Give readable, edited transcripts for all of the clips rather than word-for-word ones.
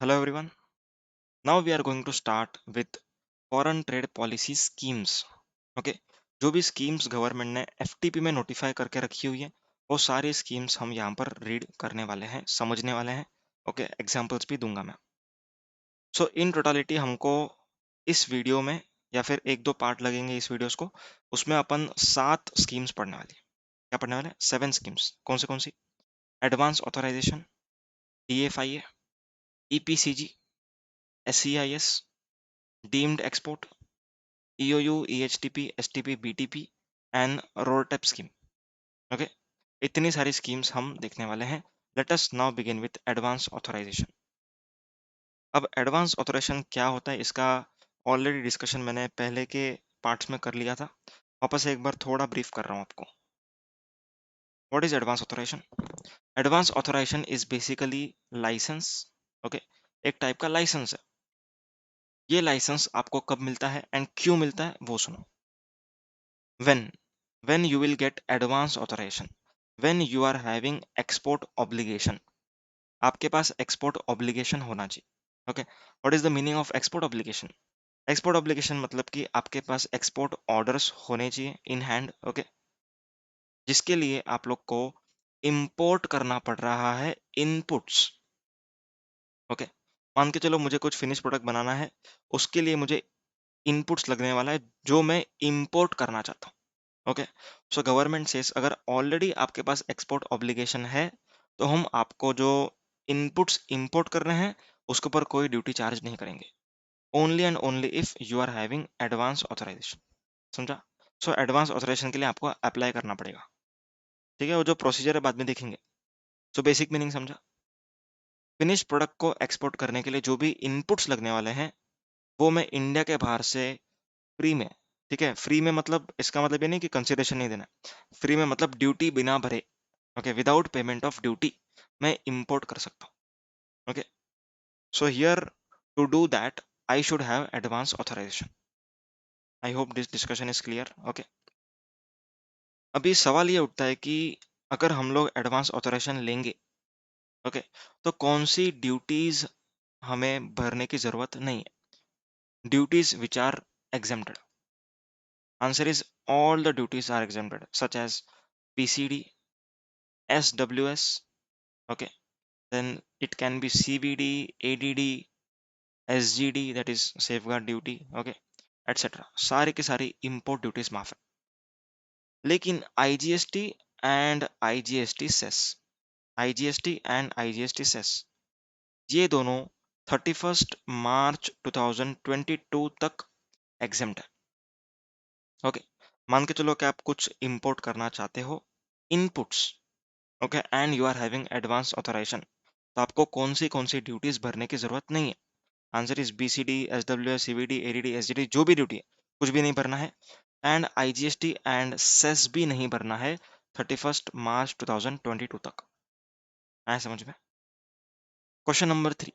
Hello everyone. Now we are going to start with foreign trade policy schemes. Okay. जो भी schemes government ने FTP में notify करके रखी हुई है वो सारी स्कीम्स हम यहाँ पर रीड करने वाले हैं, समझने वाले हैं. ओके, एग्जांपल्स भी दूंगा मैं. सो इन टोटालिटी हमको इस वीडियो में या फिर एक दो पार्ट लगेंगे इस वीडियोस को, उसमें अपन 7 स्कीम्स पढ़ने वाली है. क्या पढ़ने वाले हैं? 7 स्कीम्स. कौन सी? Advance authorisation, DFIA, EPCG, SCIS, deemed export, EOU, EHTP, STP, BTP and RoRTEP scheme. Okay, इतनी सारी स्कीम्स हम देखने वाले हैं. Let us now begin with advance authorisation. अब एडवांस ऑथराइजेशन क्या होता है इसका ऑलरेडी डिस्कशन मैंने पहले के पार्ट्स में कर लिया था. वापस एक बार थोड़ा ब्रीफ कर रहा हूँ आपको. What is advance authorization? Advance authorization is basically licence. Okay, एक टाइप का लाइसेंस है. ये लाइसेंस आपको कब मिलता है एंड क्यों मिलता है वो सुनो. when when you will get advance authorization, when you are having export obligation. आपके पास export obligation होना चाहिए. Okay, what is the meaning of export obligation? Export obligation मतलब कि आपके पास export orders होने चाहिए in hand. Okay, जिसके लिए आप लोग को import करना पड़ रहा है inputs. Okay, मान के चलो मुझे कुछ फिनिश प्रोडक्ट बनाना है, उसके लिए मुझे इनपुट्स लगने वाला है जो मैं इंपोर्ट करना चाहता हूँ. ओके, सो गवर्नमेंट सेस अगर ऑलरेडी आपके पास एक्सपोर्ट ऑब्लिगेशन है तो हम आपको जो इनपुट्स इंपोर्ट कर रहे हैं उसके ऊपर कोई ड्यूटी चार्ज नहीं करेंगे. Only and only if you are having advance authorisation. समझा? सो एडवांस ऑथराइजेशन के लिए आपको अप्लाई करना पड़ेगा. ठीक है, वो जो प्रोसीजर है बाद में देखेंगे. सो बेसिक मीनिंग समझा? फिनिश प्रोडक्ट को एक्सपोर्ट करने के लिए जो भी इनपुट्स लगने वाले हैं वो मैं इंडिया के बाहर से फ्री में. ठीक है, फ्री में मतलब इसका मतलब ये नहीं कि कंसिडरेशन नहीं देना. फ्री में मतलब ड्यूटी बिना भरे. Okay, without payment of duty मैं इंपोर्ट कर सकता हूँ. Okay, so here to do that I should have advance authorization. I hope this discussion is clear. Okay, अभी सवाल ये उठता है कि अगर हम लोग एडवांस ऑथराइजेशन लेंगे, ओके, तो कौन सी ड्यूटीज हमें भरने की जरूरत नहीं है. Duties which are exempted. Answer is all the duties are exempted such as PCD, SWS. Okay, then it can be CVD, ADD, SGD, that is safeguard duty. Okay, etc. सारी की सारी import duties माफ है. लेकिन IGST and IGST cess, IGST and IGST cess ये दोनों 31st March 2022 तक exempt है. ओके, मान के चलो कि आप कुछ इंपोर्ट करना चाहते हो inputs. Okay, and you are having advance authorization, तो आपको कौन सी ड्यूटीज भरने की जरूरत नहीं है. Answer is BCD, SWS, CVD, ADD, SGD, जो भी ड्यूटी है कुछ भी नहीं भरना है. एंड IGST एंड सेस भी नहीं भरना है 31st मार्च 2022 तक. आया समझ में? क्वेश्चन नंबर 3,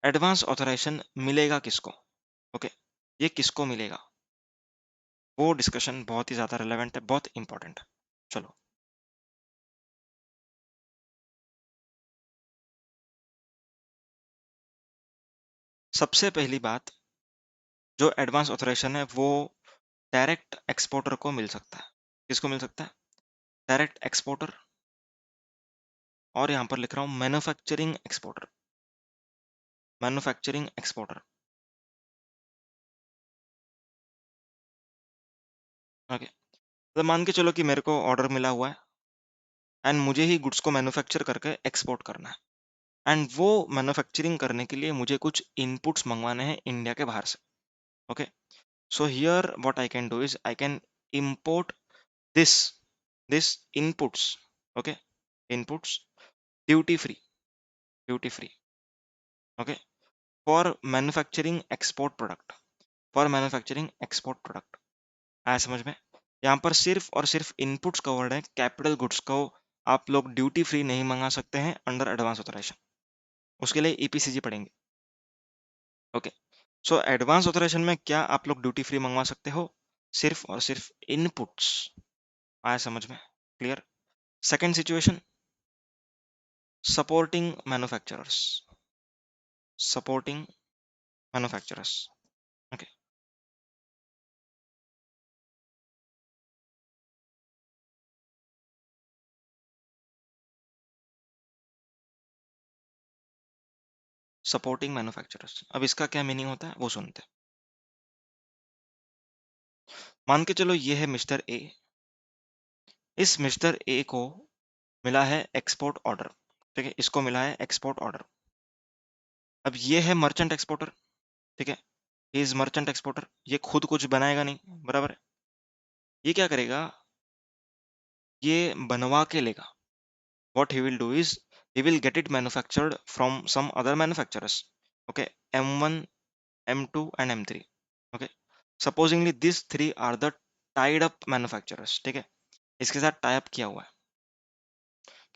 एडवांस ऑथराइजेशन मिलेगा किसको? ओके, ये किसको मिलेगा वो डिस्कशन बहुत ही ज्यादा रिलेवेंट है, बहुत इंपॉर्टेंट है. चलो, सबसे पहली बात, जो एडवांस ऑथराइजेशन है वो डायरेक्ट एक्सपोर्टर को मिल सकता है. किसको मिल सकता है? डायरेक्ट एक्सपोर्टर, और यहां पर लिख रहा हूं manufacturing exporter. Manufacturing exporter. Okay, तो मान के चलो कि मेरे को ऑर्डर मिला हुआ है एंड मुझे ही गुड्स को मैन्युफैक्चर करके एक्सपोर्ट करना है एंड वो मैन्युफैक्चरिंग करने के लिए मुझे कुछ इनपुट्स मंगवाने हैं इंडिया के बाहर से. Okay, so here what I can do is I can import this this inputs. Okay, inputs duty free. Duty free. Okay, for manufacturing export product. For manufacturing export product. आया समझ में? यहाँ पर सिर्फ और सिर्फ इनपुट्स कवर्ड है, capital goods को आप लोग ड्यूटी फ्री नहीं मंगा सकते हैं अंडर एडवांस ऑथराइजेशन. उसके लिए EPCG पढ़ेंगे. ओके, सो एडवांस ऑथराइजेशन में क्या आप लोग ड्यूटी फ्री मंगवा सकते हो? सिर्फ और सिर्फ इनपुट्स. आया समझ में? Clear? Second situation, supporting manufacturers. supporting manufacturers. Okay. Supporting manufacturers, अब इसका क्या मीनिंग होता है वो सुनते हैं। मान के चलो ये है मिस्टर ए, इस मिस्टर ए को मिला है एक्सपोर्ट ऑर्डर, ठीक है, इसको मिला है एक्सपोर्ट ऑर्डर। अब ये है मर्चेंट एक्सपोर्टर, ठीक है, इज मर्चेंट एक्सपोर्टर, ये खुद कुछ बनाएगा नहीं, बराबर है। ये क्या करेगा, ये बनवा के लेगा। what he will do is he will get it manufactured from some other manufacturers, okay, M1, M2 and M3, okay, supposingly these three are the tied up manufacturers, ठीक है, इसके साथ टाई अप किया हुआ है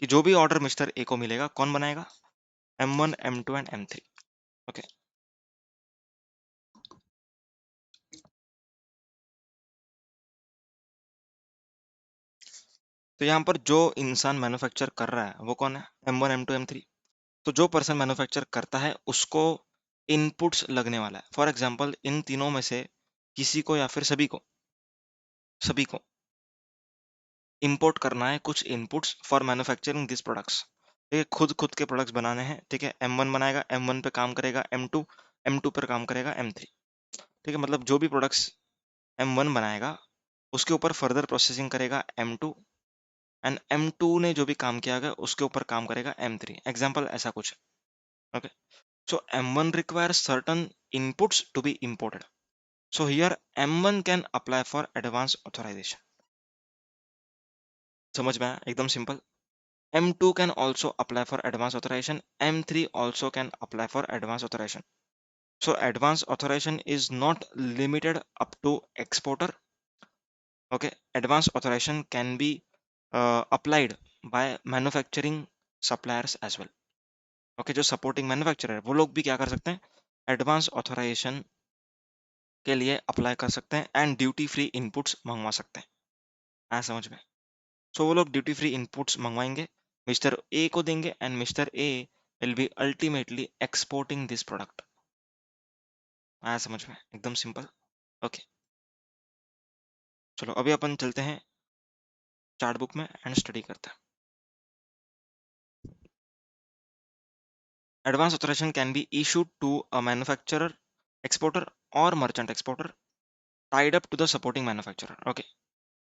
कि जो भी ऑर्डर मिस्टर ए को मिलेगा कौन बनाएगा, M1, M2 and M3, okay. तो यहाँ पर जो इंसान मैन्युफैक्चर कर रहा है वो कौन है, M1, M2, M3। तो जो पर्सन मैन्युफैक्चर करता है उसको इनपुट्स लगने वाला है। फॉर एग्जाम्पल इन तीनों में से किसी को या फिर सभी को इंपोर्ट करना है कुछ inputs for manufacturing this products, ठीक है, खुद के प्रोडक्ट्स बनाने हैं, ठीक है। M1 बनाएगा, M1 पे काम करेगा M2, M2 पर काम करेगा M3, ठीक है, मतलब जो भी प्रोडक्ट्स M1 बनाएगा उसके ऊपर फर्दर प्रोसेसिंग करेगा M2, एंड M2 ने जो भी काम किया गया उसके ऊपर काम करेगा M3, एग्जाम्पल ऐसा कुछ है, okay. So M1 requires certain inputs to be imported, so here M1 can apply for advance authorization, समझ में आया, एकदम simple. M2 can also apply for advance authorization, M3 also can apply for advance authorization. So advance authorization is not limited up to exporter, okay, advance authorization can be applied by manufacturing suppliers as well, okay, जो supporting manufacturer है वो लोग भी क्या कर सकते हैं, advance authorisation के लिए अप्लाई कर सकते हैं एंड ड्यूटी फ्री इनपुट्स मंगवा सकते हैं, आया समझ में। सो वो लोग ड्यूटी फ्री इनपुट्स मंगवाएंगे, मिस्टर ए को देंगे and mister A will be ultimately exporting this product, आया समझ में, एकदम सिंपल, ओके। चलो अभी अपन चलते हैं चार्ट बुक में एंड स्टडी करते हैं। Advance authorisation can be issued to a manufacturer, exporter और merchant exporter tied up to the supporting manufacturer, okay.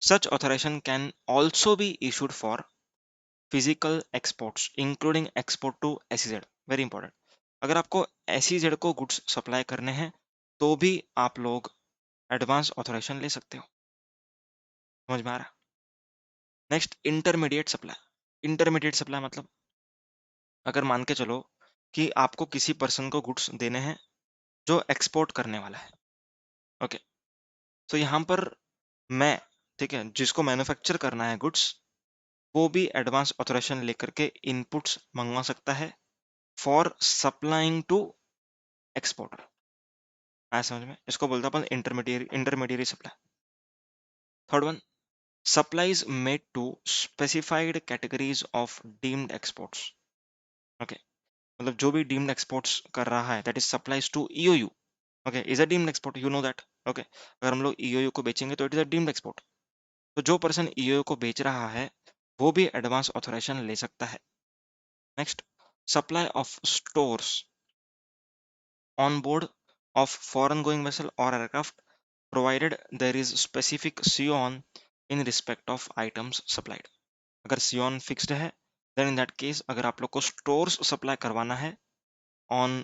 Such authorization can also be issued for physical exports including export to SEZ, very important। अगर आपको SEZ को goods supply करने हैं तो भी आप लोग एडवांस ऑथराइजेशन ले सकते हो, समझ में आ रहा है। Next intermediate supply, intermediate supply मतलब अगर मान के चलो कि आपको किसी पर्सन को गुड्स देने हैं जो एक्सपोर्ट करने वाला है, ओके, तो यहाँ पर मैं, ठीक है, जिसको मैन्युफैक्चर करना है गुड्स वो भी एडवांस ऑथराइजेशन लेकर के इनपुट्स मंगवा सकता है फॉर सप्लाइंग टू एक्सपोर्टर, आया समझ में, इसको बोलते हैं अपन intermediary supply. Third one, supplies made to specified categories of deemed exports, okay, मतलब जो भी डीम्ड एक्सपोर्ट्स कर रहा है that is supplies to EOU, okay, is a deemed export, you know that, okay. अगर हम लोग ईओयू को बेचेंगे तो it is a deemed export, तो जो पर्सन ईओयू को बेच रहा है वो भी एडवांस ऑथराइजेशन ले सकता है। Next, supply of stores on board of foreign going vessel or aircraft provided there is specific CON in respect of items supplied। अगर CON fixed है then in that case अगर आप लोग को stores supply करवाना है on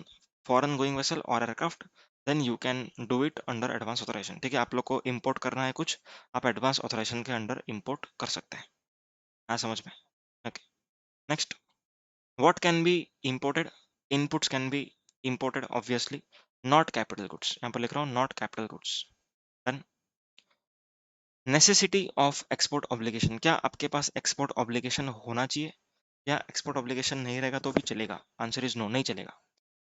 foreign going vessel or aircraft then you can do it under advance authorization, ठीक है, आप लोग को import करना है कुछ, आप advance authorization के अंडर import कर सकते हैं, हाँ समझ में, okay. Next, what can be imported, inputs can be imported obviously, not capital goods, यहाँ पर लिख रहा हूँ not capital goods। then necessity of export obligation, क्या आपके पास export obligation होना चाहिए या export obligation नहीं रहेगा तो भी चलेगा, आंसर इज नो, नहीं चलेगा,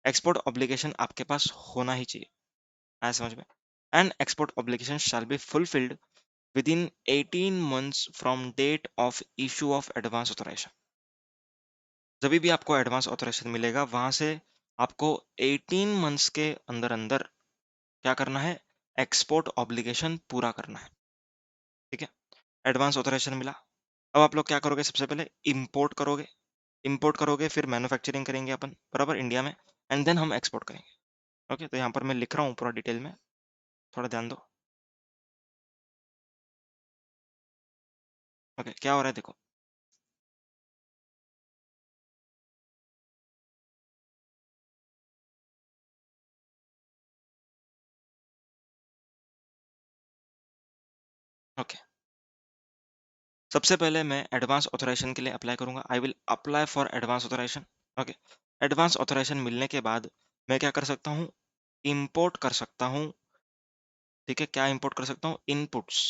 export obligation आपके पास होना ही चाहिए, आया समझ में। and export obligation shall be fulfilled within 18 months from date of issue of advance authorization, जब भी आपको एडवांस ऑथराइजेशन मिलेगा वहां से आपको 18 मंथ्स के अंदर अंदर क्या करना है, एक्सपोर्ट ऑब्लिगेशन पूरा करना है। ठीक है, एडवांस ऑथराइजेशन मिला। अब आप लोग क्या करोगे, सबसे पहले इंपोर्ट करोगे, इंपोर्ट करोगे फिर मैन्युफैक्चरिंग करेंगे अपन बराबर इंडिया में, एंड देन हम एक्सपोर्ट करेंगे। ओके, तो यहाँ पर मैं लिख रहा हूँ पूरा डिटेल में, थोड़ा ध्यान दो। ओके, क्या हो रहा है देखो। ओके, सबसे पहले मैं एडवांस ऑथराइजेशन के लिए अप्लाई करूंगा। I will apply for advance authorisation. Okay, advance authorization मिलने के बाद मैं क्या कर सकता हूँ, इंपोर्ट कर सकता हूँ। ठीक है, क्या इंपोर्ट कर सकता हूँ, inputs,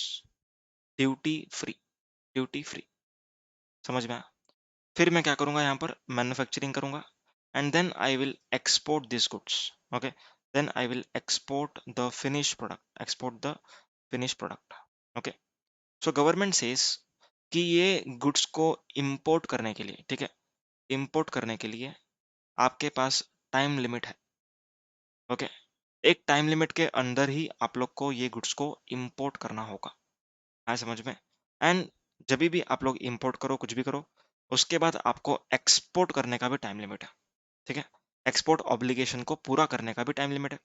duty free, duty free, समझ में आया। फिर मैं क्या करूंगा, यहाँ पर मैन्युफैक्चरिंग करूंगा, and then I will export this goods. Okay, then I will export the finish product, export the finish product. Okay, so government says कि ये गुड्स को इंपोर्ट करने के लिए, ठीक है, इंपोर्ट करने के लिए आपके पास टाइम लिमिट है। ओके, एक टाइम लिमिट के अंदर ही आप लोग को ये गुड्स को इंपोर्ट करना होगा, है समझ में। एंड जब भी आप लोग इंपोर्ट करो, कुछ भी करो, उसके बाद आपको एक्सपोर्ट करने का भी टाइम लिमिट है। ठीक है, एक्सपोर्ट ऑब्लिगेशन को पूरा करने का भी टाइम लिमिट है।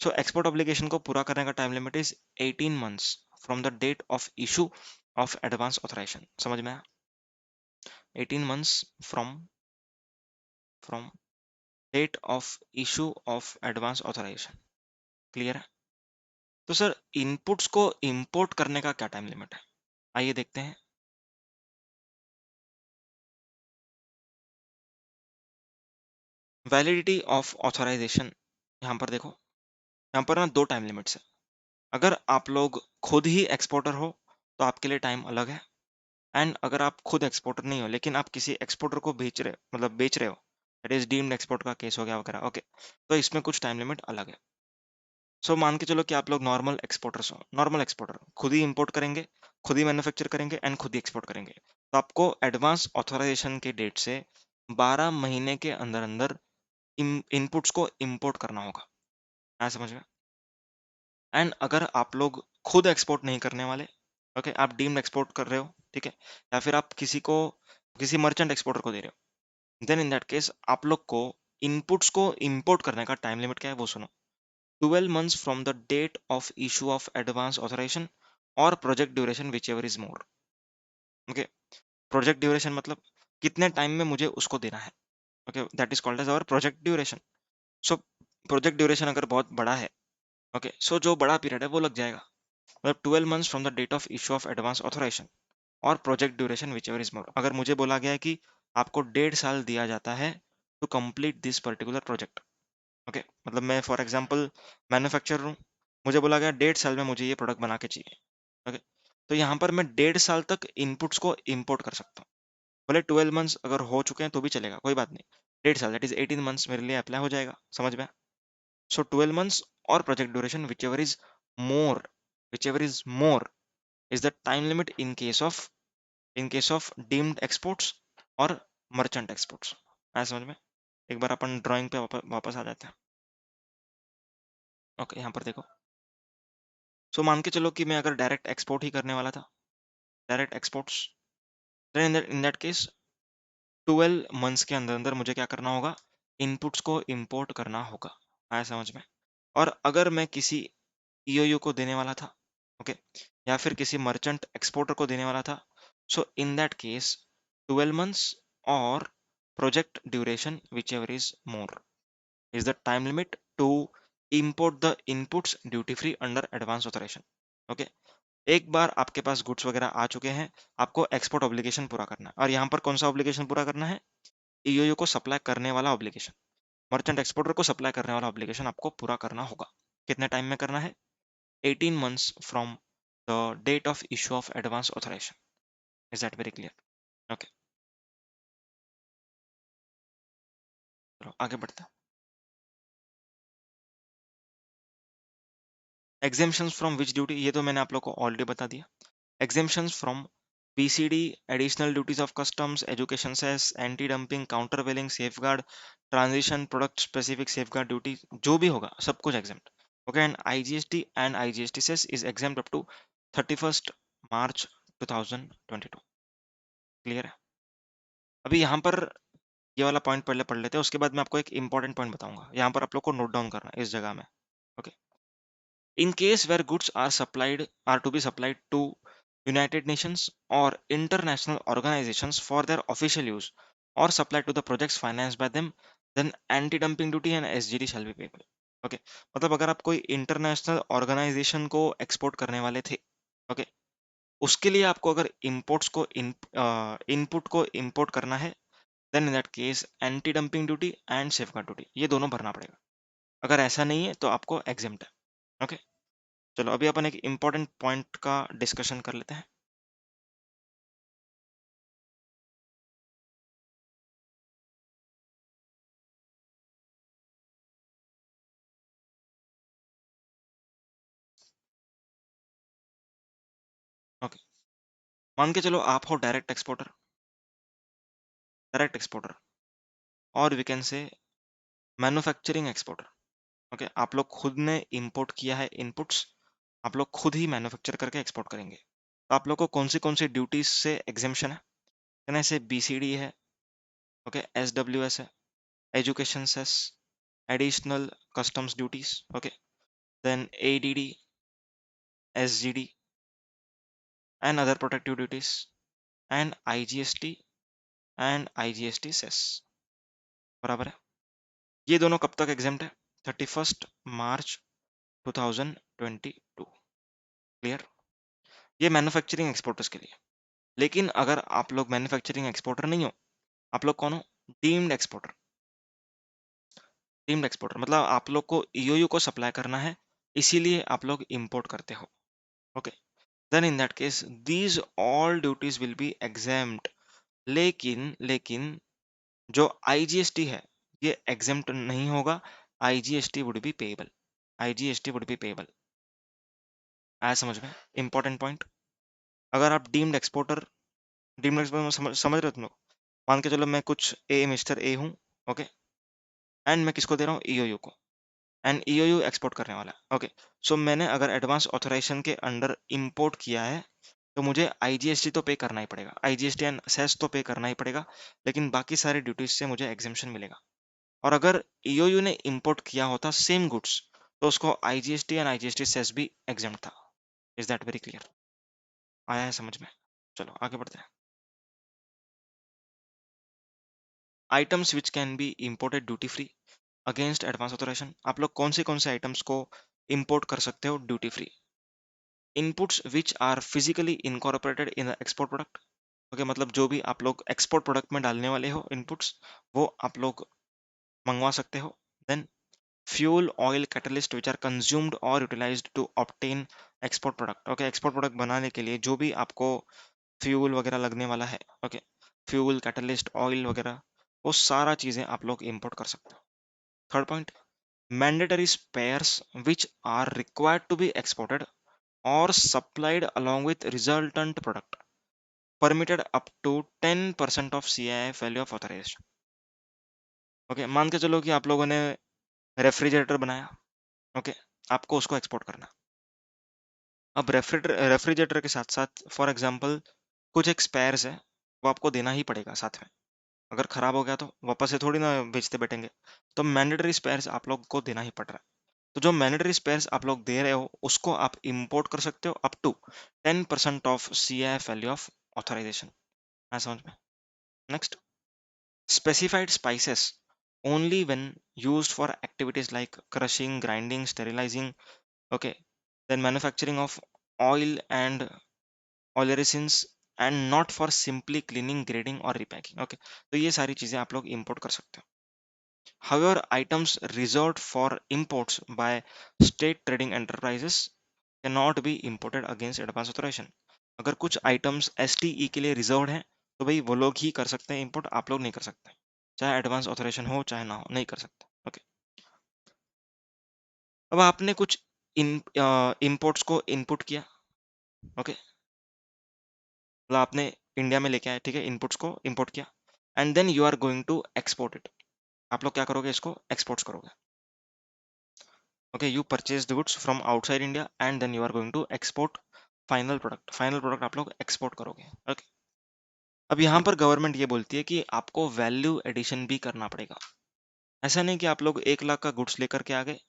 सो एक्सपोर्ट ऑब्लिगेशन को पूरा करने का time limit is 18 months from the date of issue of advance authorization. समझ में आया, 18 months from from date of issue of advance authorization. Clear है। तो सर इनपुट्स को इंपोर्ट करने का क्या टाइम लिमिट है, आइए देखते हैं। वैलिडिटी ऑफ ऑथराइजेशन, यहाँ पर देखो, यहाँ पर ना दो टाइम लिमिट्स है। अगर आप लोग खुद ही एक्सपोर्टर हो तो आपके लिए टाइम अलग है, एंड अगर आप खुद एक्सपोर्टर नहीं हो लेकिन आप किसी एक्सपोर्टर को बेच रहे, मतलब बेच रहे हो, दैट इज डीम्ड एक्सपोर्ट का केस हो गया वगैरह। ओके, तो इसमें कुछ टाइम लिमिट अलग है। सो मान के चलो कि आप लोग नॉर्मल एक्सपोर्टर्स हो, नॉर्मल एक्सपोर्टर खुद ही इंपोर्ट करेंगे, खुद ही मैन्युफैक्चर करेंगे एंड खुद ही एक्सपोर्ट करेंगे, तो आपको एडवांस ऑथराइजेशन के डेट से 12 महीने के अंदर अंदर इनपुट्स को इंपोर्ट करना होगा, है समझ में। एंड अगर आप लोग खुद एक्सपोर्ट नहीं करने वाले, ओके, आप डीम्ड एक्सपोर्ट कर रहे हो, ठीक है, या फिर आप किसी को, किसी मर्चेंट एक्सपोर्टर को दे रहे हो, देन इन दैट केस आप लोग को इनपुट्स को इंपोर्ट करने का टाइम लिमिट क्या है वो सुनो। 12 months from the date of issue of advance authorization और project duration whichever is more. Okay, project duration मतलब कितने टाइम में मुझे उसको देना है। Okay, that is called as our project duration. So project duration अगर बहुत बड़ा है, ओके, सो जो बड़ा पीरियड है वो लग जाएगा, मतलब 12 months from the date of issue of advance authorisation और project duration whichever is more. अगर मुझे बोला गया है कि आपको 1.5 साल दिया जाता है to complete this particular project. Okay, मतलब मैं फॉर एग्जांपल मैन्युफैक्चरर हूँ, मुझे बोला गया 1.5 साल में मुझे ये प्रोडक्ट बना के चाहिए। ओके, तो यहाँ पर मैं 1.5 साल तक इनपुट्स को इंपोर्ट कर सकता हूँ, भले 12 मंथ्स अगर हो चुके हैं तो भी चलेगा, कोई बात नहीं। 1.5 साल दैट इज 18 मंथ्स मेरे लिए अप्लाई हो जाएगा, समझ में। सो 12 मंथ्स और project duration more which ever is more is the time limit in case of deemed exports और मर्चेंट एक्सपोर्ट्स, आया समझ में। एक बार अपन ड्राइंग पे वापस आ जाते हैं। ओके, यहाँ पर देखो, सो मान के चलो कि मैं अगर डायरेक्ट एक्सपोर्ट ही करने वाला था, direct exports, in that case 12 months के अंदर अंदर मुझे क्या करना होगा, इनपुट्स को इंपोर्ट करना होगा, आया समझ में। और अगर मैं किसी ईओयू को देने वाला था, ओके, या फिर किसी मर्चेंट एक्सपोर्टर को देने वाला था, सो इन दैट केस 12 मंथ्स और project duration whichever is more is the time limit to import the inputs duty free under advance authorization। Okay, एक बार आपके पास गुड्स वगैरह आ चुके हैं, आपको एक्सपोर्ट ऑब्लिगेशन पूरा करना है, और यहाँ पर कौन सा ऑब्लिगेशन पूरा करना है, ईओयू को सप्लाई करने वाला ऑब्लिगेशन, मर्चेंट एक्सपोर्टर को सप्लाई करने वाला ऑब्लिगेशन आपको पूरा करना होगा। कितने टाइम में करना है, 18 months from the date of issue of advance authorization. Is that very clear. Okay, चलो आगे बढ़ते हैं। एग्जेम्पशंस फ्रॉम विच ड्यूटी, ये तो मैंने आप लोग को ऑलरेडी बता दिया। Exemptions from BCD, additional duties of customs, education cess, anti dumping, countervailing, safeguard, transition, product specific safeguard duty, जो भी होगा सब कुछ exempt. Okay, and IGST cess is exempt up to 31st March 2022। Clear है? अभी यहाँ पर ये वाला पॉइंट पहले पढ़ लेते हैं, उसके बाद मैं आपको एक इंपॉर्टेंट पॉइंट बताऊंगा, यहाँ पर आप लोग को नोट डाउन करना है इस जगह में। Okay, in case where goods are to be supplied to United Nations or international organizations for their official use or supplied to the projects financed by them, then anti-dumping duty and SGD shall be payable. Okay, मतलब अगर आप कोई international organisation को export करने वाले थे, okay, उसके लिए आपको अगर इम्पोर्ट्स को इनपुट को इंपोर्ट करना है, then in that case anti dumping duty and safeguard duty ये दोनों भरना पड़ेगा। अगर ऐसा नहीं है तो आपको एग्जेम्प्ट है। ओके, चलो अभी अपन एक इम्पोर्टेंट पॉइंट का डिस्कशन कर लेते हैं। ओके, मान के चलो आप हो डायरेक्ट एक्सपोर्टर और we can say manufacturing exporter. Okay, आप लोग खुद ने इंपोर्ट किया है इनपुट्स, आप लोग खुद ही मैन्युफैक्चर करके एक्सपोर्ट करेंगे, तो आप लोग को कौन सी ड्यूटीज से एग्जेम्पशन है? कहना ऐसे BCD है, ओके, SWS है, education cess, additional customs duties, okay, then ADD, SGD and other protective duties and IGST cess. बराबर है? ये दोनों कब तक एग्जेम्प्ट है? 31st March 2022। क्लियर? ये मैन्युफैक्चरिंग एक्सपोर्टर्स के लिए। लेकिन अगर आप लोग मैन्युफैक्चरिंग एक्सपोर्टर नहीं हो, आप लोग कौन हो? Deemed exporter. डीम्ड एक्सपोर्टर मतलब आप लोग को EOU को सप्लाई करना है, इसीलिए आप लोग इंपोर्ट करते हो। Okay, then in that case these all duties will be exempt. लेकिन जो IGST है ये एग्जेम्प्ट नहीं होगा। IGST would be payable. IGST would be payable. आया समझ में? Important point. अगर आप डीम्ड एक्सपोर्टर समझ रहे हो तुम लोग? मान के चलो मैं कुछ मिस्टर ए हूँ, ओके, एंड मैं किसको दे रहा हूँ? EOU को, एंड EOU एक्सपोर्ट करने वाला है। ओके, सो मैंने अगर एडवांस ऑथराइजेशन के अंडर इंपोर्ट किया है तो मुझे IGST तो पे करना ही पड़ेगा, IGST एंड सेस तो पे करना ही पड़ेगा, लेकिन बाकी सारे ड्यूटीज से मुझे एग्जेम्पशन मिलेगा। और अगर EOU ने इंपोर्ट किया होता सेम गुड्स तो उसको IGST एंड IGST सेस भी एग्जेम्प्ट था। Is that very clear? आया है समझ में? चलो आगे बढ़ते हैं। Items which can be imported duty free against advance authorization. आप लोग कौन से आइटम्स को इंपोर्ट कर सकते हो duty free? Inputs which are physically incorporated in the export product. Okay, मतलब जो भी आप लोग एक्सपोर्ट प्रोडक्ट में डालने वाले हो इनपुट्स, वो आप लोग मंगवा सकते हो। Then fuel oil catalyst which are consumed और utilised to obtain export product. Okay, export product बनाने के लिए जो भी आपको फ्यूल वगैरह लगने वाला है, ओके, फ्यूल कैटलिस्ट ऑयल वगैरह, वो सारा चीजें आप लोग इंपोर्ट कर सकते हो। Third point, mandatory spares which are required to be exported और supplied along with resultant product permitted up to 10% of CIF value of authorization। Okay, मान के चलो कि आप लोगों ने रेफ्रिजरेटर बनाया, ओके, आपको उसको एक्सपोर्ट करना। अब रेफ्रिजरेटर के साथ साथ फॉर एग्जांपल कुछ एक स्पेयर्स है, वो आपको देना ही पड़ेगा साथ में। अगर खराब हो गया तो वापस से थोड़ी ना बेचते बैठेंगे, तो मैंडेटरी स्पेयर्स आप लोग को देना ही पड़ रहा है। तो जो मैंडेटरी स्पेयर्स आप लोग दे रहे हो उसको आप इंपोर्ट कर सकते हो up to 10% of CIF value of authorization. मैं समझ में? Next, specified spices only when used for activities like crushing, grinding, sterilizing, okay, then manufacturing of oil and olearesins and not for simply cleaning, grading और repacking। okay, तो ये सारी चीजें आप लोग import कर सकते हो। However, items reserved for imports by state trading enterprises cannot be imported against advance authorization। अगर कुछ items STE के लिए रिजर्व्ड हैं तो भाई वो लोग ही कर सकते हैं इंपोर्ट, आप लोग नहीं कर सकते, चाहे एडवांस ऑथराइजेशन हो चाहे ना हो, नहीं कर सकते। ओके, अब आपने कुछ इन इंपोर्ट्स को इनपुट किया, ओके, मतलब आपने इंडिया में लेके आए, ठीक है, इनपुट्स को इंपोर्ट किया, and then you are going to export it. आप लोग क्या करोगे, इसको एक्सपोर्ट्स करोगे। Okay, you purchase the goods from outside India and then you are going to export final product आप लोग एक्सपोर्ट करोगे। ओके, अब यहाँ पर गवर्नमेंट ये बोलती है कि आपको वैल्यू एडिशन भी करना पड़ेगा। ऐसा नहीं कि आप लोग 1 लाख का गुड्स लेकर के आ गए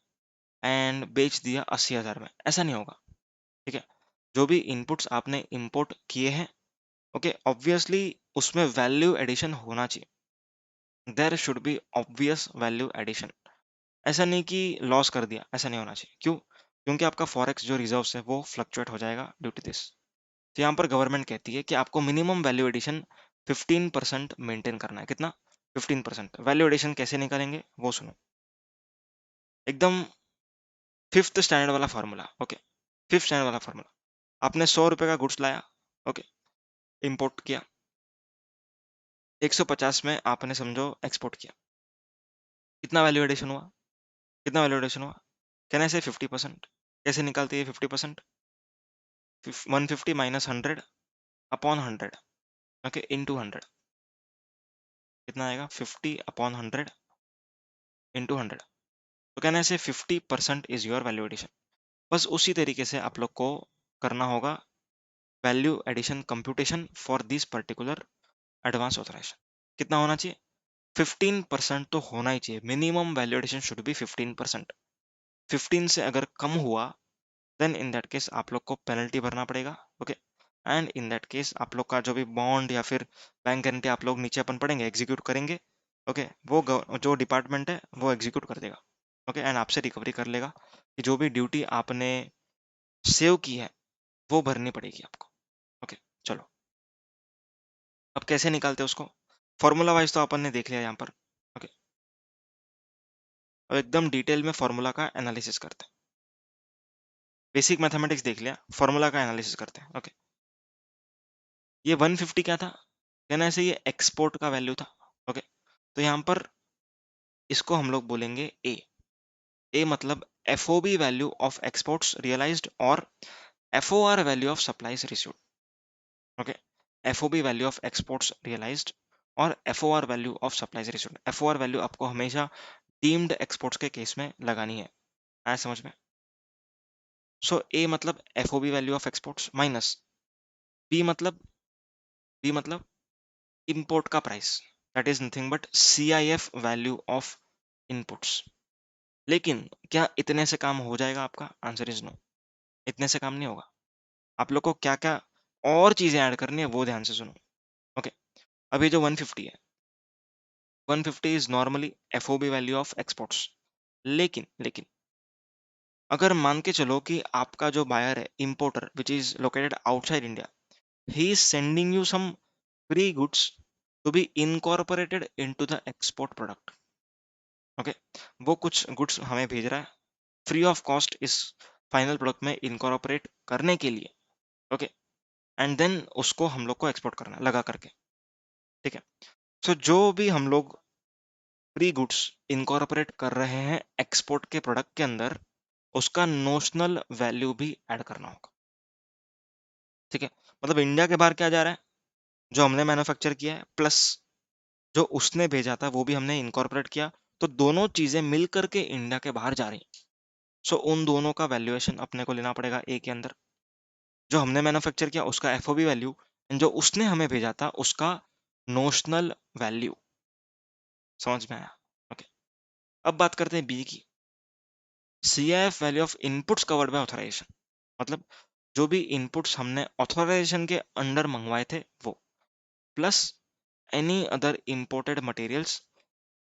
एंड बेच दिया 80,000 में, ऐसा नहीं होगा। ठीक है, जो भी इनपुट्स आपने इंपोर्ट किए हैं, ओके, ऑब्वियसली उसमें वैल्यू एडिशन होना चाहिए। There should be obvious value addition. ऐसा नहीं कि लॉस कर दिया, ऐसा नहीं होना चाहिए। क्यों? क्योंकि आपका फॉरेक्स जो रिजर्व्स है वो फ्लक्चुएट हो जाएगा ड्यू टू दिस। तो यहाँ पर गवर्नमेंट कहती है कि आपको मिनिमम वैल्यू एडिशन 15% मेंटेन करना है। कितना? 15%। वैल्यू एडिशन कैसे निकालेंगे वो सुनो, एकदम फिफ्थ स्टैंडर्ड वाला फार्मूला। ओके, फिफ्थ स्टैंडर्ड वाला फार्मूला। आपने 100 रुपए का गुड्स लाया, ओके, इंपोर्ट किया, 150 में आपने समझो एक्सपोर्ट किया, कितना वैल्यू एडिशन हुआ? कितना वैल्यू एडिशन हुआ? कैन आई से 50%? कैसे निकालते हैं 50%? 150 माइनस 100 अपॉन 100, ओके, इंटू 100। कितना आएगा? 50 अपॉन 100 इंटू 100। तो कहना है 50% इज योर वैल्यू एडिशन। बस उसी तरीके से आप लोग को करना होगा value addition computation for this particular advance authorization. कितना होना चाहिए? 15% तो होना ही चाहिए। Minimum value addition should be 15%। 15 से अगर कम हुआ देन इन दैट केस आप लोग को पेनल्टी भरना पड़ेगा। Okay, and in that case आप लोग का जो भी बॉन्ड या फिर बैंक गारंटी आप लोग नीचे अपन पढ़ेंगे, एग्जीक्यूट करेंगे। ओके, वो जो डिपार्टमेंट है वो एग्जीक्यूट कर देगा। ओके, एंड आपसे रिकवरी कर लेगा कि जो भी ड्यूटी आपने सेव की है वो भरनी पड़ेगी आपको। ओके, चलो, अब कैसे निकालते हैं उसको? फॉर्मूला वाइज तो अपन ने देख लिया यहाँ पर। ओके, अब एकदम डिटेल में फॉर्मूला का एनालिसिस करते हैं। बेसिक मैथमेटिक्स देख लिया, फॉर्मूला का एनालिसिस करते हैं। ओके, ये 150 क्या था? कहना ऐसे ये एक्सपोर्ट का वैल्यू था। ओके, तो यहाँ पर इसको हम लोग बोलेंगे ए। ए मतलब FOB value of exports realised और FOR value of supplies received. Okay, FOB value of exports realised और FOR value of supplies received. FOR value आपको हमेशा डीम्ड एक्सपोर्ट्स के केस में लगानी है। आया समझ में? सो ए मतलब FOB value of exports minus B मतलब इंपोर्ट का price, that is nothing but CIF value of inputs. लेकिन क्या इतने से काम हो जाएगा आपका? आंसर इज नो, इतने से काम नहीं होगा। आप लोग को क्या क्या और चीजें ऐड करनी है वो ध्यान से सुनो। ओके, अभी जो 150 है, 150 is normally FOB value of exports. लेकिन लेकिन अगर मान के चलो कि आपका जो बायर है, importer which is located outside India, he is sending you some free goods to be incorporated into the export product। Okay, वो कुछ गुड्स हमें भेज रहा है फ्री ऑफ कॉस्ट इस फाइनल प्रोडक्ट में इनकॉर्पोरेट करने के लिए। ओके, एंड देन उसको हम लोग को एक्सपोर्ट करना है लगा करके। ठीक है, सो जो भी हम लोग फ्री गुड्स इनकॉर्पोरेट कर रहे हैं एक्सपोर्ट के प्रोडक्ट के अंदर, उसका नोशनल वैल्यू भी ऐड करना होगा। ठीक है, मतलब इंडिया के बाहर क्या जा रहा है? जो हमने मैन्युफैक्चर किया है प्लस जो उसने भेजा था वो भी हमने इनकॉर्पोरेट किया, तो दोनों चीजें मिल करके इंडिया के बाहर जा रही। सो उन दोनों का वैल्यूएशन अपने को लेना पड़ेगा ए के अंदर। जो हमने मैन्युफैक्चर किया उसका एफओबी वैल्यू एंड जो उसने हमें भेजा था उसका नोशनल वैल्यू। समझ में आया? ओके, अब बात करते हैं बी की। CIF value of inputs covered by authorization, मतलब जो भी इनपुट्स हमने ऑथराइजेशन के अंडर मंगवाए थे वो, plus any other imported materials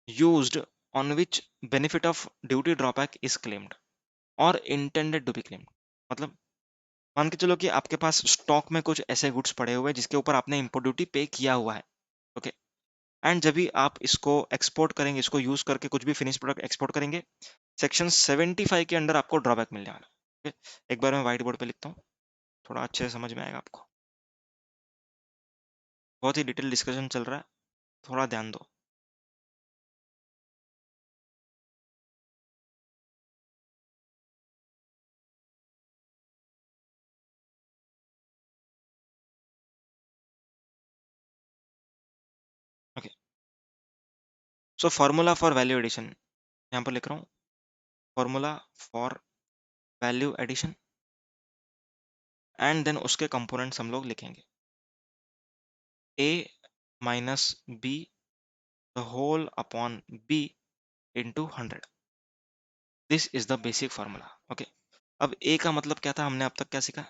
used on which benefit of duty drawback is claimed or intended to be claimed। मतलब मान के चलो कि आपके पास स्टॉक में कुछ ऐसे गुड्स पड़े हुए हैं जिसके ऊपर आपने इंपोर्ट ड्यूटी पे किया हुआ है। ओके, एंड जब भी आप इसको एक्सपोर्ट करेंगे, इसको यूज करके कुछ भी फिनिश प्रोडक्ट एक्सपोर्ट करेंगे, सेक्शन 75 के अंडर आपको ड्रॉबैक मिलने वाला है। ओके, एक बार मैं व्हाइट बोर्ड पे लिखता हूँ, थोड़ा अच्छे से समझ में आएगा आपको। बहुत ही डिटेल डिस्कशन चल रहा है, थोड़ा ध्यान दो। So formula for value addition यहाँ पर लिख रहा हूँ, formula for value addition, and then उसके कंपोनेंट्स हम लोग लिखेंगे, a minus b the whole upon b into 100। This is the basic formula. Okay, अब a का मतलब क्या था, हमने अब तक क्या सीखा,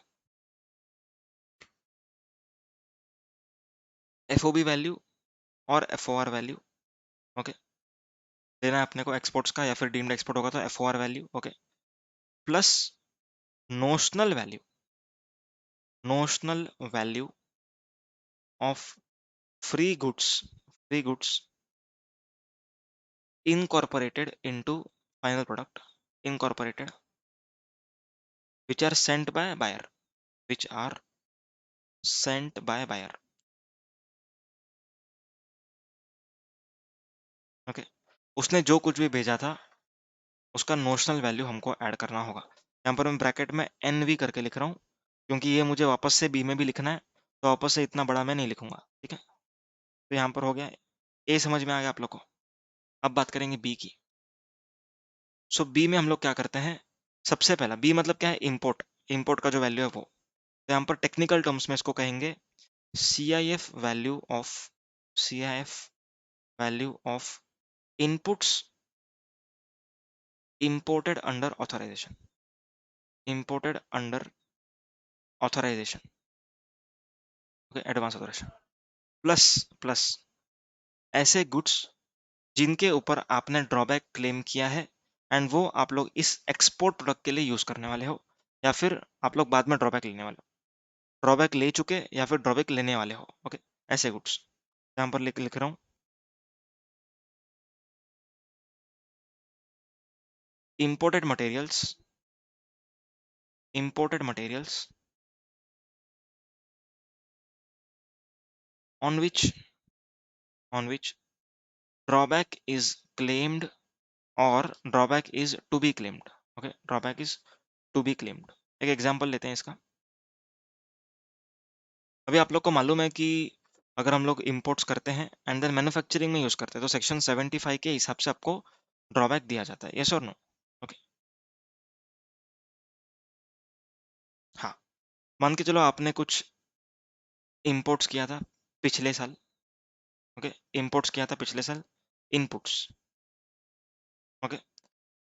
FOB वैल्यू और FOR वैल्यू। ओके, देना है अपने को एक्सपोर्ट्स का, या फिर डीम्ड एक्सपोर्ट होगा तो FOR value. Okay, plus notional value, notional value of free goods incorporated into final product, incorporated, which are sent by buyer, which are sent by buyer। Okay, उसने जो कुछ भी भेजा था उसका नोशनल वैल्यू हमको ऐड करना होगा। यहाँ पर मैं ब्रैकेट में NV करके लिख रहा हूँ, क्योंकि ये मुझे वापस से B में भी लिखना है, तो वापस से इतना बड़ा मैं नहीं लिखूंगा। ठीक है, तो यहाँ पर हो गया, A समझ में आ गया आप लोग को। अब बात करेंगे B की। सो B में हम लोग क्या करते हैं, सबसे पहला B मतलब क्या है, इम्पोर्ट, इम्पोर्ट का जो वैल्यू है वो, तो यहाँ पर टेक्निकल टर्म्स में इसको कहेंगे CIF value of, CIF value of inputs imported under authorization, imported under authorization। ओके, एडवांस ऑथराइजेशन, प्लस प्लस ऐसे गुड्स जिनके ऊपर आपने ड्रॉबैक क्लेम किया है, एंड वो आप लोग इस एक्सपोर्ट प्रोडक्ट के लिए यूज करने वाले हो, या फिर आप लोग बाद में ड्रॉबैक लेने वाले हो, ड्रॉबैक ले चुके या फिर ड्रॉबैक लेने वाले हो। ओके, ऐसे गुड्स यहाँ पर लिख रहा हूँ, imported materials, imported materials on which drawback is claimed or drawback is to be claimed। okay, drawback is to be claimed। एक एग्जांपल लेते हैं इसका। अभी आप लोग को मालूम है कि अगर हम लोग इंपोर्ट्स करते हैं एंड देन मैन्युफैक्चरिंग में यूज करते हैं, तो सेक्शन 75 के हिसाब से आपको ड्रॉबैक दिया जाता है, यस और नो। ओके, हाँ, मान के चलो आपने कुछ इंपोर्ट्स किया था पिछले साल। ओके, इंपोर्ट्स किया था पिछले साल, इनपुट्स। ओके,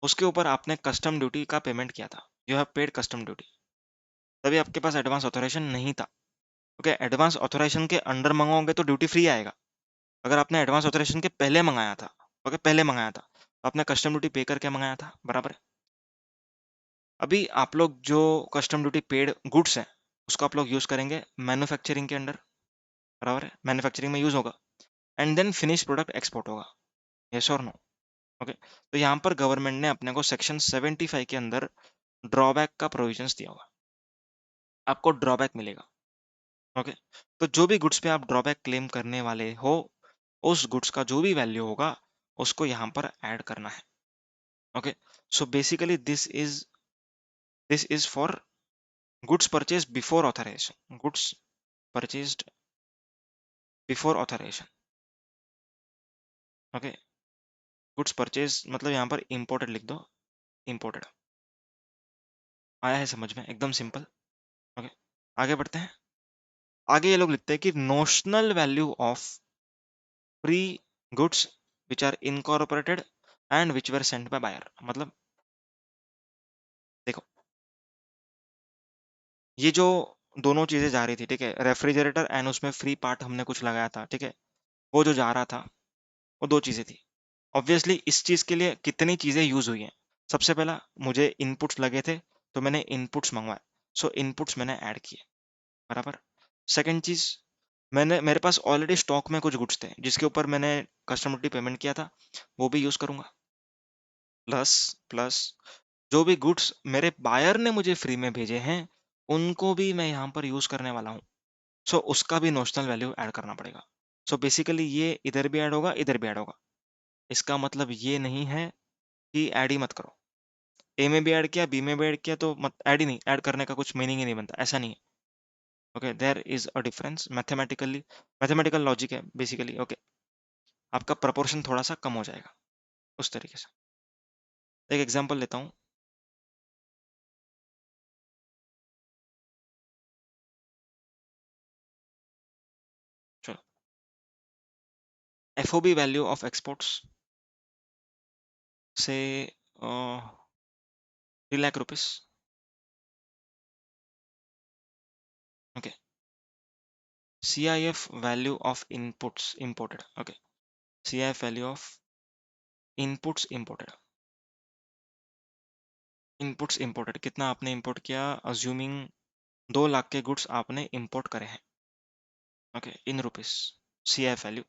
उसके ऊपर आपने कस्टम ड्यूटी का पेमेंट किया था, you have paid custom duty, तभी आपके पास एडवांस ऑथोराइजेशन नहीं था। ओके, एडवांस ऑथोराइजेशन के अंडर मंगाओगे तो ड्यूटी फ्री आएगा। अगर आपने एडवांस ऑथोराइजेशन के पहले मंगाया था, ओके पहले मंगाया था, तो आपने कस्टम ड्यूटी पे करके मंगाया था, बराबर है। अभी आप लोग जो कस्टम ड्यूटी पेड गुड्स है उसको आप लोग यूज करेंगे मैन्युफैक्चरिंग के अंडर, बराबर है, मैन्युफैक्चरिंग में यूज होगा, and then finish product export होगा, यस और नो। ओके, तो यहाँ पर गवर्नमेंट ने अपने को सेक्शन 75 के अंदर ड्रॉबैक का प्रोविजंस दिया हुआ, आपको ड्रॉबैक मिलेगा। ओके, तो जो भी गुड्स पे आप ड्रॉबैक क्लेम करने वाले हो, उस गुड्स का जो भी वैल्यू होगा उसको यहाँ पर ऐड करना है। Okay, so basically this is for goods purchase before authorization, goods purchased before authorization. Okay, goods purchase मतलब यहाँ पर इंपोर्टेड लिख दो, इंपोर्टेड। आया है समझ में, एकदम सिंपल। ओके, आगे बढ़ते हैं। आगे ये लोग लिखते हैं कि notional value of free goods which are incorporated and which were sent by buyer. मतलब देखो, ये जो दोनों चीजें जा रही थी, ठीक है, रेफ्रिजरेटर एंड उसमें फ्री पार्ट हमने कुछ लगाया था, ठीक है, वो जो जा रहा था वो दो चीजें थी। ऑब्वियसली इस चीज के लिए कितनी चीजें यूज हुई हैं, सबसे पहला मुझे इनपुट्स लगे थे तो मैंने इनपुट्स मंगवाए, सो इनपुट्स मैंने ऐड किए, बराबर। सेकंड चीज, मैंने मेरे पास ऑलरेडी स्टॉक में कुछ गुड्स थे जिसके ऊपर मैंने कस्टमर ड्यूटी पेमेंट किया था, वो भी यूज करूंगा। प्लस प्लस जो भी गुड्स मेरे बायर ने मुझे फ्री में भेजे हैं उनको भी मैं यहाँ पर यूज करने वाला हूँ, सो उसका भी नोशनल वैल्यू ऐड करना पड़ेगा। सो बेसिकली ये इधर भी ऐड होगा, इधर भी ऐड होगा। इसका मतलब ये नहीं है कि ऐड ही मत करो, ए में भी ऐड किया बी में भी ऐड किया तो मत, ऐड ही नहीं, ऐड करने का कुछ मीनिंग ही नहीं बनता, ऐसा नहीं है। Okay, there is a difference mathematically, mathematical logic है बेसिकली। ओके, आपका प्रपोर्शन थोड़ा सा कम हो जाएगा उस तरीके से। एक एग्जांपल लेता हूँ। चलो, एफओबी वैल्यू ऑफ एक्सपोर्ट्स से 3 lakh rupees. Okay, CIF value of inputs imported. Okay, CIF value of inputs imported. Inputs imported कितना आपने इंपोर्ट किया, अज्यूमिंग 2 लाख के गुड्स आपने इंपोर्ट करे हैं। ओके, इन रुपीस CIF वैल्यू।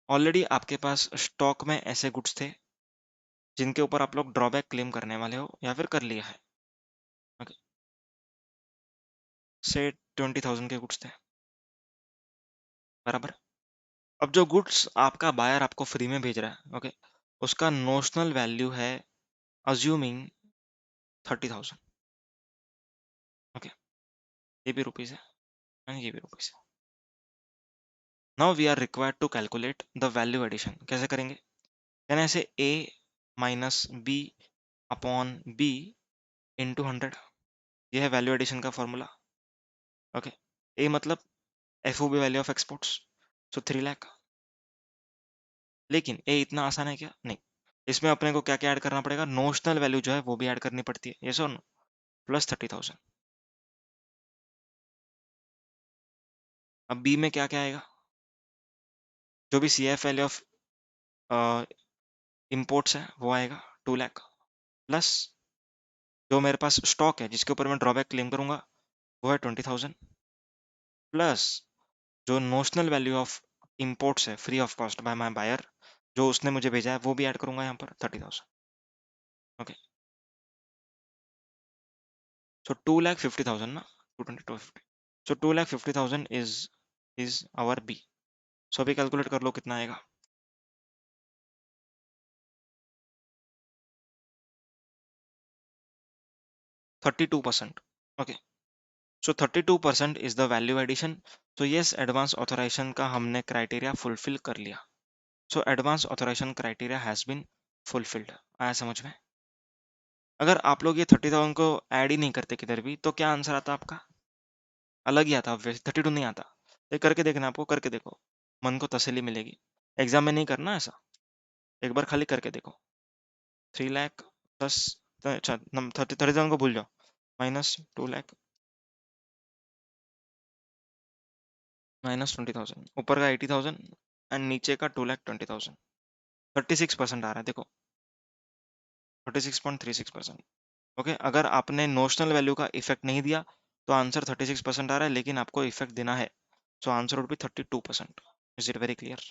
ऑलरेडी आपके पास स्टॉक में ऐसे गुड्स थे जिनके ऊपर आप लोग ड्रॉबैक क्लेम करने वाले हो या फिर कर लिया है। ओके, से 20,000 के गुड्स थे, बराबर। अब जो गुड्स आपका बायर आपको फ्री में भेज रहा है, ओके, उसका नोशनल वैल्यू है अज्यूमिंग 30,000। ओके, ये भी रुपीज है एंड ये भी रुपीज है। Now we are required to calculate the value addition. कैसे करेंगे? कहना ऐसे A minus B upon B into 100। ये है वैल्यू एडिशन का फॉर्मूला। ओके, A मतलब FOB value of exports, so 3 lakh. लेकिन A इतना आसान है क्या? नहीं, इसमें अपने को क्या क्या ऐड करना पड़ेगा, नोशनल वैल्यू जो है वो भी ऐड करनी पड़ती है, ये सो प्लस 30,000। अब B में क्या क्या आएगा, जो भी CIF वैल्यू ऑफ इंपोर्ट्स है वो आएगा 2 लाख, प्लस जो मेरे पास स्टॉक है जिसके ऊपर मैं ड्रॉबैक क्लेम करूंगा वो है 20,000, प्लस जो नोशनल वैल्यू ऑफ इंपोर्ट्स है free of cost by my buyer जो उसने मुझे भेजा है वो भी ऐड करूंगा यहाँ पर 30,000। ओके, सो 2,50,000 ना, 220,250, so 2,50,000 is our B. So अभी कैलकुलेट कर लो कितना आएगा। 32%। Okay, so 32% is the value addition. तो यस, एडवांस ऑथराइजेशन का हमने क्राइटेरिया फुलफिल कर लिया। So advance authorisation criteria has been fulfilled. आया समझ में? अगर आप लोग ये 30,000 को ऐड ही नहीं करते किधर भी तो क्या आंसर आता आपका? अलग ही आता, ऑब्वियसली 32 नहीं आता। ये करके देखना, आपको करके देखो, मन को तसल्ली मिलेगी। एग्जाम में नहीं करना ऐसा, एक बार खाली करके देखो। 3 लाख प्लस, अच्छा 30,000 को भूल जाओ, माइनस 2 लाख माइनस 20,000, ऊपर का 80,000 एंड नीचे का 2,20,000। 36% आ रहा है देखो, 36.36%। ओके, अगर आपने नोशनल वैल्यू का इफेक्ट नहीं दिया तो आंसर 36% आ रहा है, लेकिन आपको इफेक्ट देना है, so answer would be 32%। Is it very clear?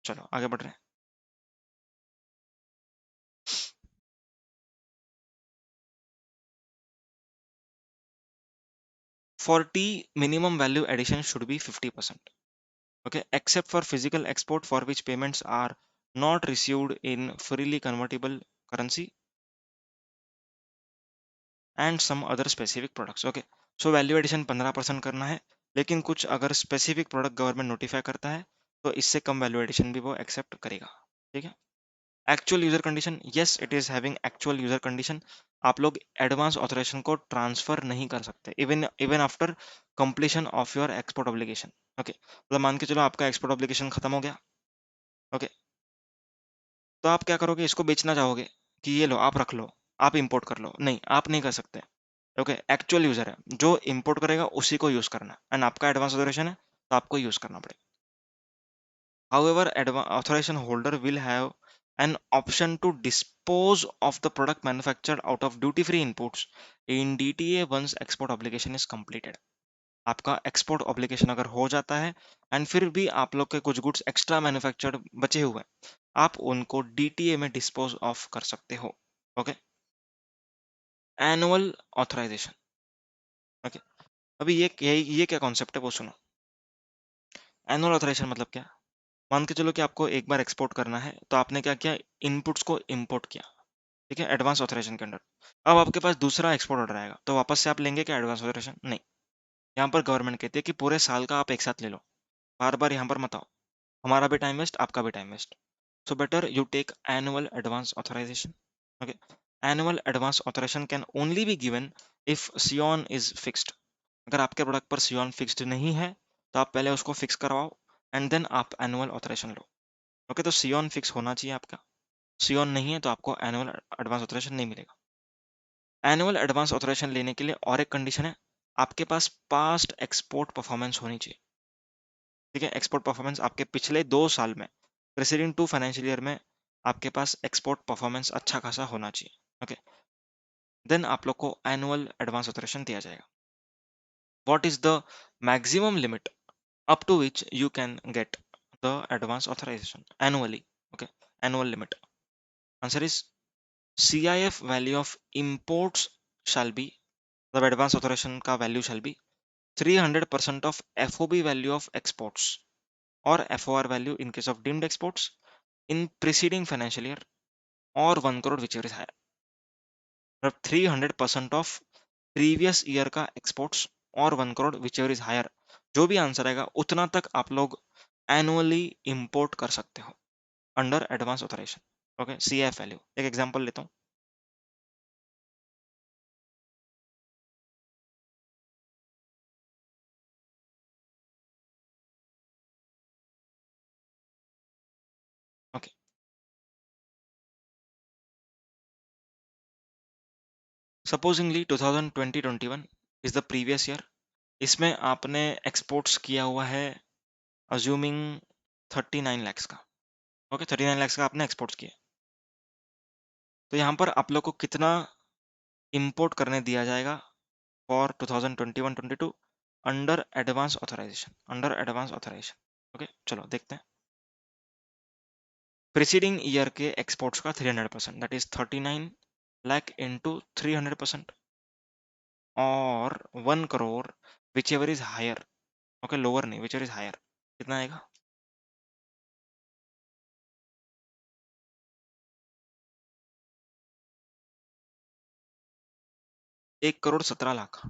चलो आगे बढ़ रहे हैं। 40 minimum value addition should be 50%. Okay, except for physical export for which payments are not received in freely convertible currency and some other specific products. Okay, so value addition 15% करना है, लेकिन कुछ अगर स्पेसिफिक प्रोडक्ट गवर्नमेंट नोटिफाई करता है तो इससे कम value addition भी वो एक्सेप्ट करेगा। ठीक है, actual user condition, yes it is having actual user condition. आप लोग एडवांस ऑथराइजेशन को ट्रांसफर नहीं कर सकते even even after completion of your export obligation. Okay, मतलब मान के चलो आपका एक्सपोर्ट ऑब्लिगेशन खत्म हो गया। ओके, तो आप क्या करोगे, इसको बेचना चाहोगे कि ये लो आप रख लो, आप इंपोर्ट कर लो, नहीं आप नहीं कर सकते। ओके, एक्चुअल यूजर है जो इंपोर्ट करेगा उसी को यूज करना है एंड आपका एडवांस ऑथराइजेशन है तो आपको यूज करना पड़ेगा। However, authorization holder will have an option to dispose of the product manufactured out of duty-free inputs in DTA once export obligation is completed. आपका एक्सपोर्ट ऑब्लिगेशन अगर हो जाता है एंड फिर भी आप लोग के कुछ गुड्स एक्स्ट्रा मैन्युफैक्चर्ड बचे हुए हैं, आप उनको DTA में डिस्पोज ऑफ कर सकते हो। Okay, annual authorisation. ओके, अभी ये क्या कॉन्सेप्ट है वो सुनो। एनुअल ऑथराइजेशन मतलब क्या? मान के चलो कि आपको एक बार एक्सपोर्ट करना है तो आपने क्या किया, इनपुट्स को इंपोर्ट किया, ठीक है, एडवांस ऑथराइजेशन के अंडर। अब आपके पास दूसरा एक्सपोर्ट ऑर्डर आएगा तो वापस से आप लेंगे क्या एडवांस ऑथराइजेशन? नहीं, यहाँ पर गवर्नमेंट कहती है कि पूरे साल का आप एक साथ ले लो, बार बार यहाँ पर मत आओ। हमारा भी टाइम वेस्ट, आपका भी time waste. So better you take annual advance authorization. Okay. Annual advance authorization can only be given if Sion is fixed. अगर आपके प्रोडक्ट पर Sion फिक्स्ड नहीं है तो आप पहले उसको फिक्स करवाओ एंड देन आप एनुअल ऑथराइजेशन लो। ओके, तो Sion फिक्स होना चाहिए आपका। Sion नहीं है तो आपको एनुअल एडवांस ऑथराइजेशन नहीं मिलेगा। एनुअल एडवांस ऑथराइजेशन लेने के लिए और एक कंडीशन है, आपके पास पास्ट एक्सपोर्ट परफॉर्मेंस होनी चाहिए। ठीक है, एक्सपोर्ट परफॉर्मेंस आपके पिछले 2 साल में, प्रेसिडिंग 2 फाइनेंशियल ईयर में आपके पास एक्सपोर्ट परफॉर्मेंस अच्छा खासा होना चाहिए। ओके, देन आप लोग को एनुअल एडवांस ऑथराइजेशन दिया जाएगा। What is the maximum limit up to which you can get the advance authorization annually? Okay, annual limit. Answer is CIF value of imports shall be, the advance authorization का value shall be 300% of FOB value of exports or FOR value in case of deemed exports in preceding financial year or 1 crore whichever is higher. 300% of previous year का exports और 1 crore whichever is higher, जो भी answer आएगा उतना तक आप लोग annually import कर सकते हो under advance authorisation. Okay, CF value एक एग्जांपल लेता हूँ। Okay, supposingly 2020-21 is the previous year, इसमें आपने एक्सपोर्ट्स किया हुआ है अज्यूमिंग 39 लैक्स का। ओके, 39 लैक्स का आपने एक्सपोर्ट्स किया, तो यहाँ पर आप लोग को कितना इंपोर्ट करने दिया जाएगा for 2021-22 under advance authorisation, under advance authorisation. Okay, चलो देखते हैं। प्रीसीडिंग ईयर के एक्सपोर्ट्स का 300%, दैट इज 39 लाख इंटू 300% और 1 crore whichever is higher. Okay, lower नहीं, विच एवर इज हायर, कितना आएगा? 1 करोड़ 17 लाख।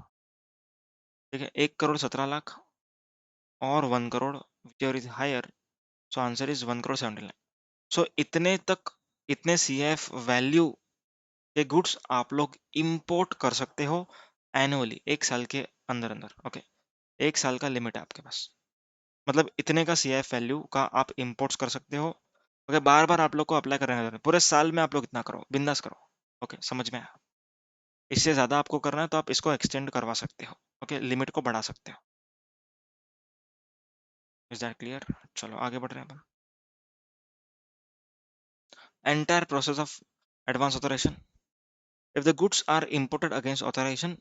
ठीक है, 1 करोड़ 17 लाख और 1 crore whichever is higher, so answer is 1 crore 17 lakh. सो इतने तक, इतने CF वैल्यू के गुड्स आप लोग इंपोर्ट कर सकते हो एनुअली, 1 साल के अंदर अंदर। ओके, 1 साल का लिमिट है आपके पास, मतलब इतने का CIF वैल्यू का आप इंपोर्ट्स कर सकते हो। ओके, बार बार आप लोग को अप्लाई करना है, पूरे साल में आप लोग इतना करो, बिंदास करो। ओके, समझ में आया? इससे ज्यादा आपको करना है तो आप इसको एक्सटेंड करवा सकते हो। ओके, लिमिट को बढ़ा सकते हो। Is that clear? चलो आगे बढ़ रहे हैं अपन। Entire process of advance authorisation, if the goods are imported against authorization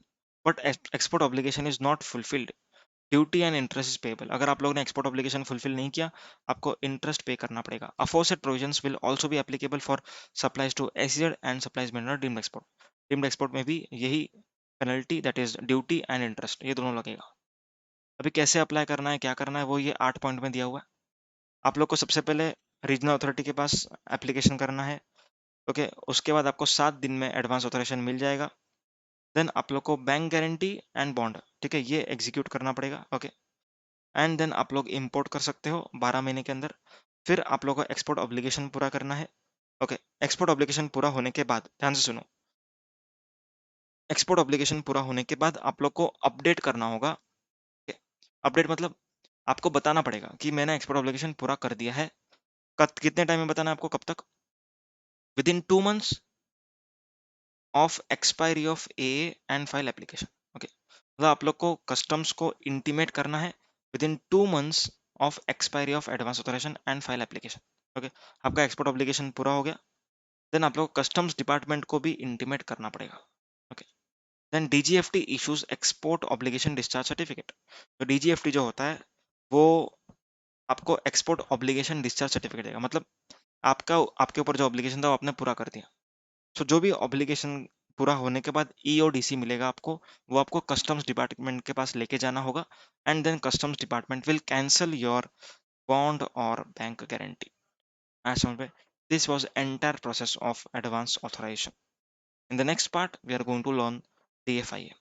but export obligation is not fulfilled, duty and interest is payable. अगर आप लोगों ने एक्सपोर्ट ऑब्लिगेशन फुलफिल नहीं किया, आपको इंटरेस्ट पे करना पड़ेगा। Aforesaid provisions will also be applicable for supplies to SEZ and supplies made deemed export. Deemed export में भी यही penalty, that is duty and interest, ये दोनों लगेगा। अभी कैसे अप्लाई करना है, क्या करना है, वो ये 8 पॉइंट में दिया हुआ है। आप लोग को सबसे पहले रीजनल अथॉरिटी के पास एप्लीकेशन करना है। ओके, उसके बाद आपको 7 दिन में एडवांस ऑथराइजेशन मिल जाएगा। देन आप लोग को बैंक गारंटी एंड बॉन्ड, ठीक है, ये एग्जीक्यूट करना पड़ेगा। ओके, एंड देन आप लोग इंपोर्ट कर सकते हो 12 महीने के अंदर। फिर आप लोगों को एक्सपोर्ट ऑब्लिगेशन पूरा करना है। ओके, एक्सपोर्ट ऑब्लिगेशन पूरा होने के बाद, ध्यान से सुनो, एक्सपोर्ट ऑब्लिगेशन पूरा होने के बाद आप लोग को अपडेट करना होगा। अपडेट मतलब आपको बताना पड़ेगा कि मैंने एक्सपोर्ट ऑब्लिगेशन पूरा कर दिया है। कितने टाइम में बताना है आपको, कब तक? Within 2 months of expiry of A and file application. Okay, मतलब आप लोग को कस्टम्स को इंटीमेट करना है within 2 months of expiry of advance authorisation and file application. Okay, आपका एक्सपोर्ट ऑब्लिगेशन पूरा हो गया, देन आप लोग कस्टम्स डिपार्टमेंट को भी इंटीमेट करना पड़ेगा। Okay, then DGFT issues export obligation discharge certificate. तो DGFT जो होता है वो आपको एक्सपोर्ट ऑब्लिगेशन डिस्चार्ज सर्टिफिकेट देगा, मतलब आपका, आपके ऊपर जो ऑब्लिगेशन था वो आपने पूरा कर दिया। सो जो भी ऑब्लिगेशन पूरा होने के बाद EODC मिलेगा आपको, वो आपको कस्टम्स डिपार्टमेंट के पास लेके जाना होगा and then customs department will cancel your bond और बैंक गारंटी। As समझ में? This was entire process of advance authorization. In the next part, we are going to learn DFIA.